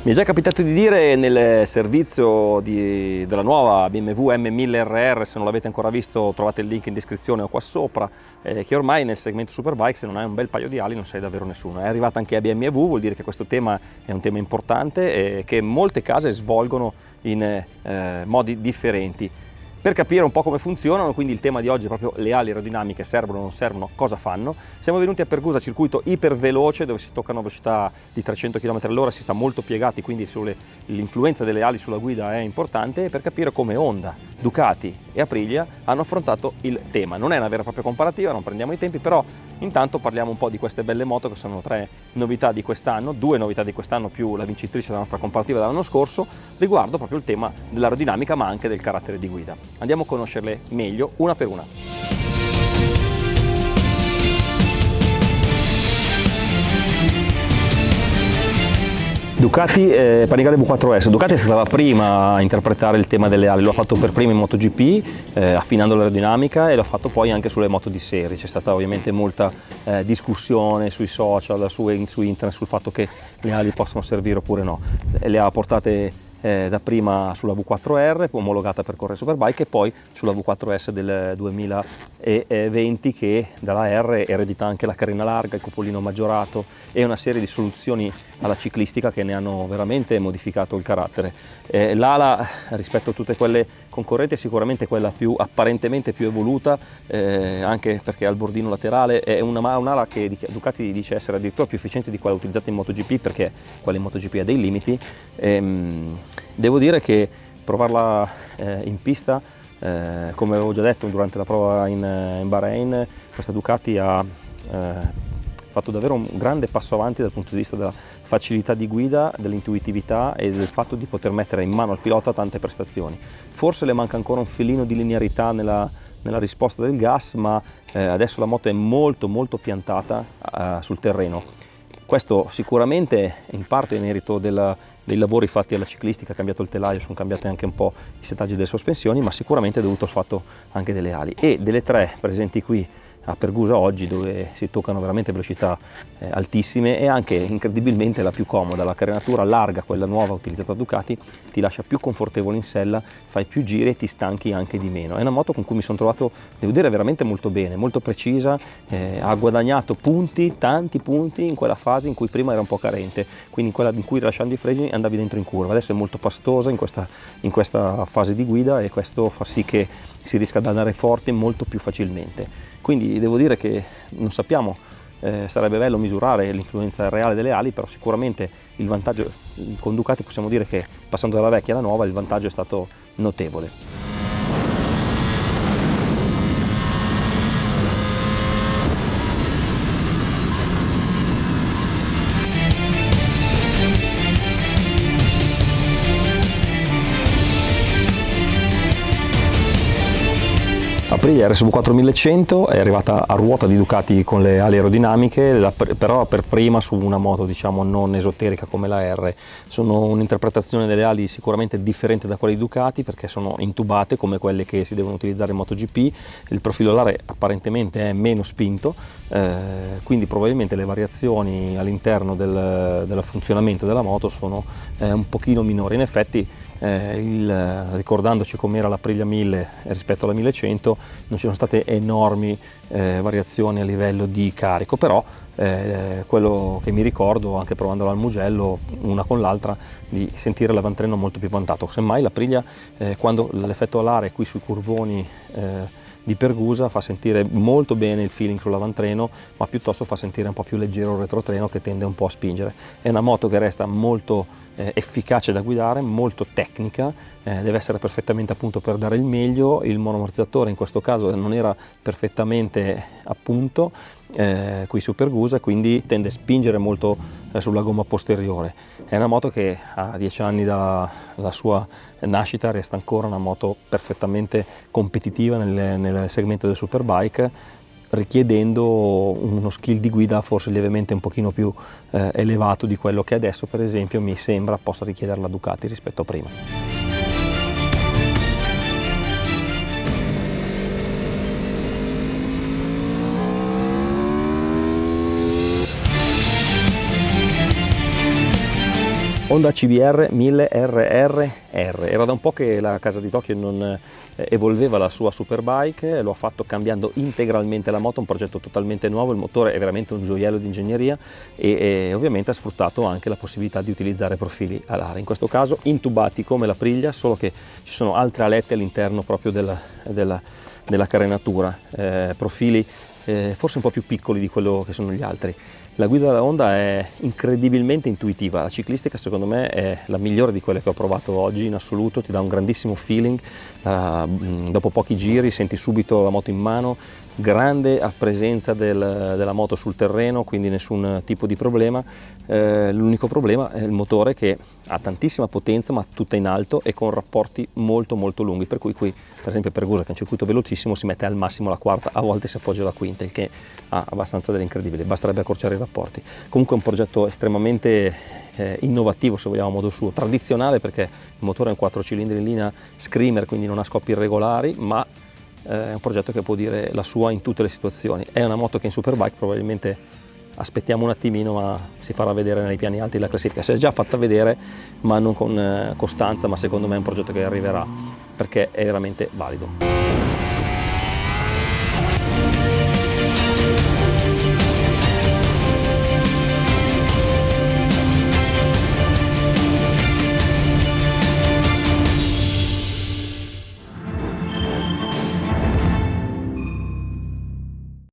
Mi è già capitato di dire nel servizio della nuova BMW M1000RR, se non l'avete ancora visto trovate il link in descrizione o qua sopra, che ormai nel segmento Superbike se non hai un bel paio di ali non sei davvero nessuno. È arrivata anche a BMW, vuol dire che questo tema è un tema importante e che molte case svolgono in modi differenti. Per capire un po' come funzionano, quindi il tema di oggi è proprio le ali aerodinamiche, servono o non servono, cosa fanno. Siamo venuti a Pergusa, circuito iperveloce dove si toccano velocità di 300 km/h, si sta molto piegati, quindi l'influenza delle ali sulla guida è importante, per capire come Honda, Ducati e Aprilia hanno affrontato il tema. Non è una vera e propria comparativa, non prendiamo i tempi, però intanto parliamo un po' di queste belle moto che sono 3 novità di quest'anno, 2 novità di quest'anno più la vincitrice della nostra comparativa dell'anno scorso, riguardo proprio il tema dell'aerodinamica ma anche del carattere di guida. Andiamo a conoscerle meglio una per una. Ducati Panigale V4S. Ducati è stata la prima a interpretare il tema delle ali, lo ha fatto per prima in MotoGP, affinando l'aerodinamica, e l'ha fatto poi anche sulle moto di serie. C'è stata ovviamente molta discussione sui social, su internet, sul fatto che le ali possono servire oppure no. Le ha portate da prima sulla V4R, omologata per correre Superbike, e poi sulla V4S del 2020 che dalla R eredita anche la carena larga, il cupolino maggiorato e una serie di soluzioni alla ciclistica che ne hanno veramente modificato il carattere. L'ala rispetto a tutte quelle concorrenti è sicuramente quella apparentemente più evoluta, anche perché al bordino laterale è un'ala che Ducati dice essere addirittura più efficiente di quella utilizzata in MotoGP, perché quella in MotoGP ha dei limiti. Devo dire che provarla in pista, come avevo già detto durante la prova in Bahrain, questa Ducati ha fatto davvero un grande passo avanti dal punto di vista della facilità di guida, dell'intuitività e del fatto di poter mettere in mano al pilota tante prestazioni. Forse le manca ancora un filino di linearità nella risposta del gas, ma adesso la moto è molto piantata sul terreno. Questo sicuramente in parte è merito dei lavori fatti alla ciclistica, ha cambiato il telaio, sono cambiati anche un po' i settaggi delle sospensioni, ma sicuramente è dovuto al fatto anche delle ali. E delle 3 presenti qui a Pergusa oggi, dove si toccano veramente velocità altissime, e anche incredibilmente la più comoda, la carenatura larga, quella nuova utilizzata da Ducati, ti lascia più confortevole in sella, fai più giri e ti stanchi anche di meno. È una moto con cui mi sono trovato, devo dire, veramente molto bene, molto precisa, ha guadagnato punti, tanti punti in quella fase in cui prima era un po' carente, quindi in quella in cui rilasciando i freni andavi dentro in curva. Adesso è molto pastosa in questa fase di guida, e questo fa sì che si riesca ad andare forte molto più facilmente. Quindi devo dire che non sappiamo, sarebbe bello misurare l'influenza reale delle ali, però sicuramente il vantaggio con Ducati possiamo dire che, passando dalla vecchia alla nuova, il vantaggio è stato notevole. Aprilia RSV 4100 è arrivata a ruota di Ducati con le ali aerodinamiche, però per prima su una moto diciamo non esoterica come la R. Sono un'interpretazione delle ali sicuramente differente da quelle di Ducati, perché sono intubate come quelle che si devono utilizzare in MotoGP. Il profilo alare apparentemente è meno spinto, quindi probabilmente le variazioni all'interno del funzionamento della moto sono un pochino minori. In effetti, ricordandoci com'era l'Aprilia 1000 rispetto alla 1100, non ci sono state enormi variazioni a livello di carico, però quello che mi ricordo, anche provandola al Mugello una con l'altra, di sentire l'avantreno molto più vantato. Semmai l'Aprilia, quando l'effetto alare è qui sui curvoni di Pergusa, fa sentire molto bene il feeling sull'avantreno, ma piuttosto fa sentire un po' più leggero il retrotreno, che tende un po' a spingere. È una moto che resta molto efficace da guidare, molto tecnica, deve essere perfettamente a punto per dare il meglio. Il monoamortizzatore in questo caso non era perfettamente a punto qui su Pergusa, quindi tende a spingere molto sulla gomma posteriore. È una moto che a 10 anni dalla sua nascita resta ancora una moto perfettamente competitiva nel segmento del Superbike, richiedendo uno skill di guida forse lievemente un pochino più elevato di quello che adesso, per esempio, mi sembra possa richiedere la Ducati rispetto a prima. Honda CBR 1000 RRR. Era da un po' che la casa di Tokyo non evolveva la sua superbike, lo ha fatto cambiando integralmente la moto, un progetto totalmente nuovo, il motore è veramente un gioiello di ingegneria e ovviamente ha sfruttato anche la possibilità di utilizzare profili alari, in questo caso intubati come la Priglia, solo che ci sono altre alette all'interno proprio della carenatura, profili forse un po' più piccoli di quello che sono gli altri. La guida della Honda è incredibilmente intuitiva, la ciclistica secondo me è la migliore di quelle che ho provato oggi in assoluto, ti dà un grandissimo feeling, dopo pochi giri senti subito la moto in mano, grande presenza della moto sul terreno, quindi nessun tipo di problema. L'unico problema è il motore che ha tantissima potenza ma tutta in alto e con rapporti molto lunghi, per cui qui per esempio Pergusa, che è un circuito velocissimo, si mette al massimo la quarta, a volte si appoggia la quinta, il che ha abbastanza dell'incredibile, basterebbe accorciare i rapporti. Comunque è un progetto estremamente innovativo, se vogliamo a modo suo, tradizionale perché il motore è un 4 cilindri in linea Screamer, quindi non ha scoppi irregolari, ma è un progetto che può dire la sua in tutte le situazioni. È una moto che in Superbike probabilmente aspettiamo un attimino, ma si farà vedere nei piani alti della classifica. Si è già fatta vedere, ma non con costanza, ma secondo me è un progetto che arriverà perché è veramente valido.